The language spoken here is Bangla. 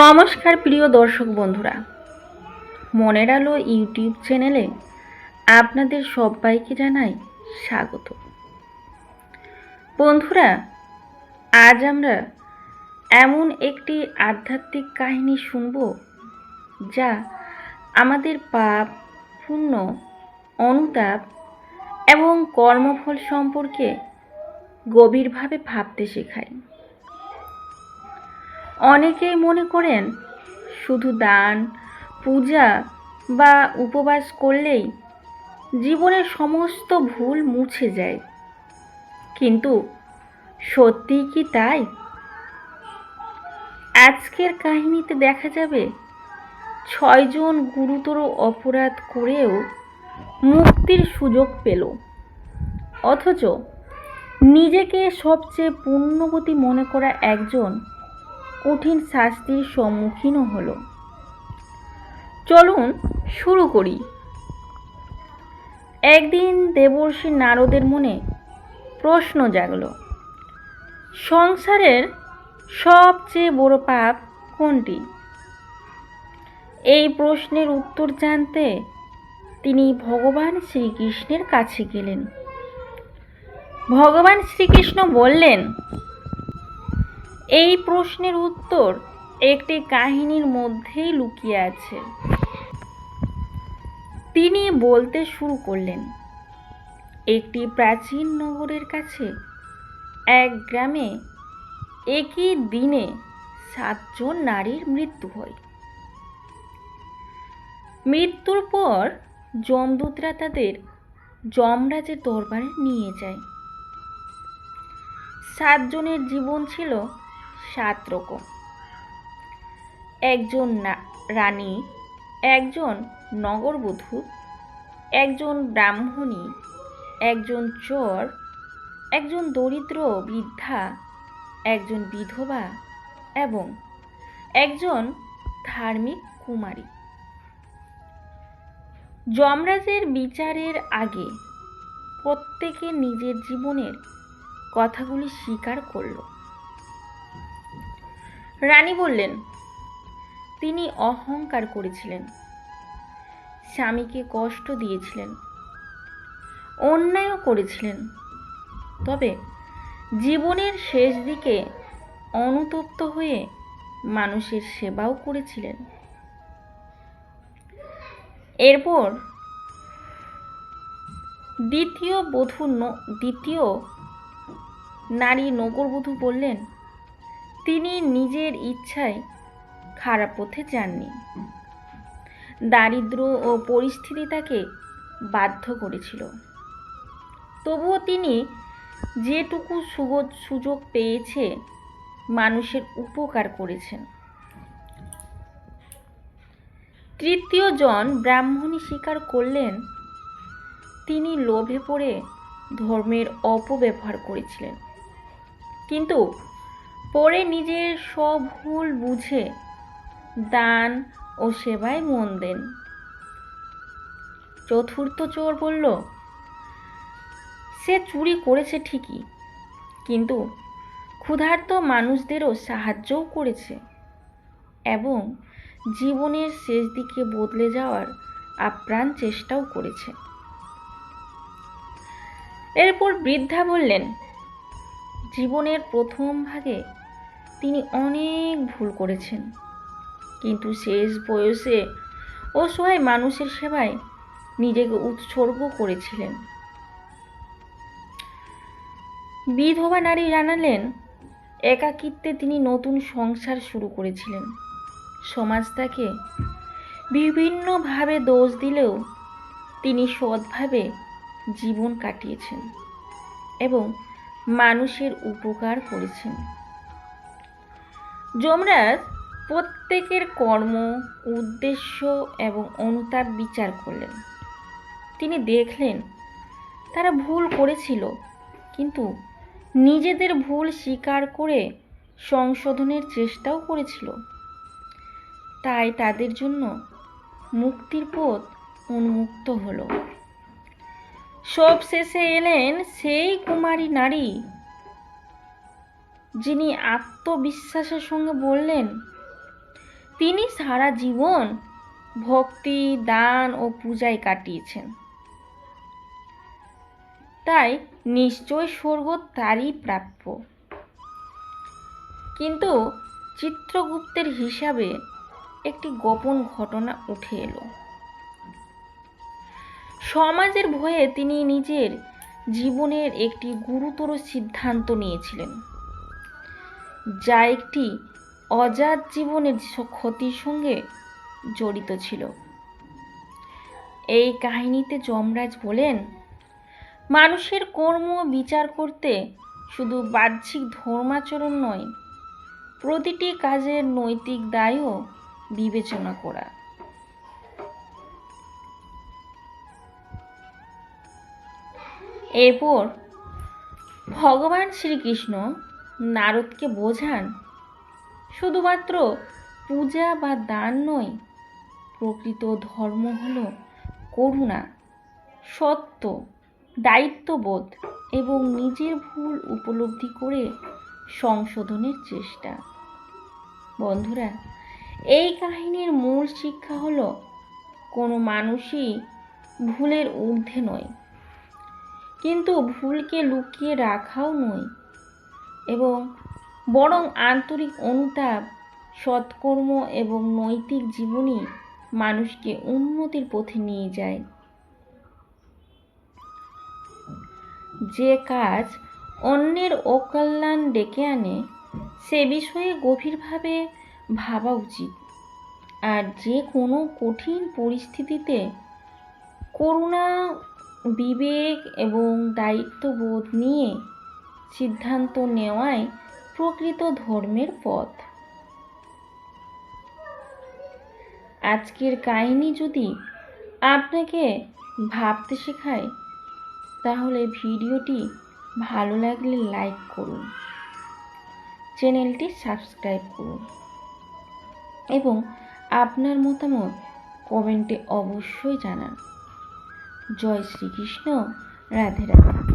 নমস্কার প্রিয় দর্শক বন্ধুরা, মনের আলো ইউটিউব চ্যানেলে আপনাদের সবাইকে জানাই স্বাগত। বন্ধুরা, আজ আমরা এমন একটি আধ্যাত্মিক কাহিনী শুনব যা আমাদের পাপ, পুণ্য, অনুতাপ এবং কর্মফল সম্পর্কে গভীরভাবে ভাবতে শেখায়। অনেকেই মনে করেন শুধু দান, পূজা বা উপবাস করলেই জীবনের সমস্ত ভুল মুছে যায়, কিন্তু সত্যিই কি তাই? আজকের কাহিনীতে দেখা যাবে 6 জন গুরুতর অপরাধ করেও মুক্তির সুযোগ পেল, অথচ নিজেকে সবচেয়ে পুণ্যবতী মনে করা একজন কঠিন শাস্তির সম্মুখীনও হলো। চলুন শুরু করি। একদিন দেবর্ষি নারদের মনে প্রশ্ন জাগল, সংসারের সবচেয়ে বড় পাপ কোনটি? এই প্রশ্নের উত্তর জানতে তিনি ভগবান শ্রীকৃষ্ণের কাছে গেলেন। ভগবান শ্রীকৃষ্ণ বললেন, এই প্রশ্নের উত্তর একটি কাহিনীর মধ্যেই লুকিয়ে আছে। তিনি বলতে শুরু করলেন, একটি প্রাচীন নগরের কাছে এক গ্রামে একই দিনে 7 জন নারীর মৃত্যু হয়। মৃত্যুর পর যমদূতরা তাদের যমরাজের দরবারে নিয়ে যায়। 7 জনের জীবন ছিল 7 রকম। একজন রানী, একজন নগরবধূ, একজন ব্রাহ্মণী, একজন চোর, একজন দরিদ্র বৃদ্ধা, একজন বিধবা এবং একজন ধার্মিক কুমারী। যমরাজের বিচারের আগে প্রত্যেকে নিজের জীবনের কথাগুলি স্বীকার করল। রানী বললেন, তিনি অহংকার করেছিলেন, স্বামীকে কষ্ট দিয়েছিলেন, অন্যায়ও করেছিলেন, তবে জীবনের শেষ দিকে অনুতপ্ত হয়ে মানুষের সেবাও করেছিলেন। এরপর দ্বিতীয় নারী নগরবধূ বললেন, তিনি নিজের ইচ্ছায় খারাপ পথে যাননি, দারিদ্র্য ও পরিস্থিতি তাকে বাধ্য করেছিল, তবুও তিনি যেটুকু সুযোগ পেয়েছে মানুষের উপকার করেছেন। তৃতীয় জন ব্রাহ্মণী স্বীকার করলেন, তিনি লোভে পড়ে ধর্মের অপব্যবহার করেছিলেন, কিন্তু পরে নিজের সব ভুল বুঝে দান ও সেবায় মন দেন। চতুর্থ চোর বলল, সে চুরি করেছে ঠিকই, কিন্তু ক্ষুধার্ত মানুষদেরও সাহায্যও করেছে এবং জীবনের শেষ দিকে বদলে যাওয়ার আপ্রাণ চেষ্টাও করেছে। এরপর বৃদ্ধা বললেন, জীবনের প্রথম ভাগে তিনি অনেক ভুল করেছেন, কিন্তু শেষ বয়সে অসহায় মানুষের সেবায় নিজেকে উৎসর্গ করেছিলেন। বিধবা নারী জানালেন, একাকিত্বে তিনি নতুন সংসার শুরু করেছিলেন, সমাজ তাকে বিভিন্নভাবে দোষ দিলেও তিনি সৎভাবে জীবন কাটিয়েছেন এবং মানুষের উপকার করেছেন। যমরাজ প্রত্যেকের কর্ম, উদ্দেশ্য এবং অনুতাপ বিচার করলেন। তিনি দেখলেন তারা ভুল করেছিল, কিন্তু নিজেদের ভুল স্বীকার করে সংশোধনের চেষ্টাও করেছিল, তাই তাদের জন্য মুক্তির পথ উন্মুক্ত হলো। সবশেষে এলেন সেই কুমারী নারী, যিনি আত্মবিশ্বাসের সঙ্গে বললেন, তিনি সারা জীবন ভক্তি, দান ও পূজায় কাটিয়েছেন। তাই নিশ্চয় স্বর্গ তারই প্রাপ্য। কিন্তু চিত্রগুপ্তের হিসাবে একটি গোপন ঘটনা উঠে এলো। সমাজের ভয়ে তিনি নিজের জীবনের একটি গুরুতর সিদ্ধান্ত নিয়েছিলেন, যা একটি অজাত জীবনের ক্ষতির সঙ্গে জড়িত ছিল। এই কাহিনীতে যমরাজ বলেন, মানুষের কর্ম বিচার করতে শুধু বাহ্যিক ধর্মাচরণ নয়, প্রতিটি কাজের নৈতিক দায়ও বিবেচনা করা। এরপর ভগবান শ্রীকৃষ্ণ নারদকে বোঝান, শুধুমাত্র পূজা বা দান নয়, প্রকৃত ধর্ম হল করুণা, সত্য, দায়িত্ববোধ এবং নিজের ভুল উপলব্ধি করে সংশোধনের চেষ্টা। বন্ধুরা, এই কাহিনীর মূল শিক্ষা হলো কোনো মানুষই ভুলের ঊর্ধ্বে নয়, কিন্তু ভুলকে লুকিয়ে রাখাও নয়, এবং বরং আন্তরিক অনুতাপ, সৎকর্ম এবং নৈতিক জীবনই মানুষকে উন্নতির পথে নিয়ে যায়। যে কাজ অন্যের অকল্যাণ ডেকে আনে সে বিষয়ে গভীরভাবে ভাবা উচিত। আর যে কোনো কঠিন পরিস্থিতিতে করুণা, বিবেক এবং দায়িত্ববোধ নিয়ে সিদ্ধান্ত নেওয়াই প্রকৃত ধর্মের পথ। আজকের কাহিনী যদি আপনাকে ভাবতে শেখায়, তাহলে ভিডিওটি ভালো লাগলে লাইক করুন, চ্যানেলটি সাবস্ক্রাইব করুন এবং আপনার মতামত কমেন্টে অবশ্যই জানান। জয় শ্রীকৃষ্ণ, রাধে রাধে।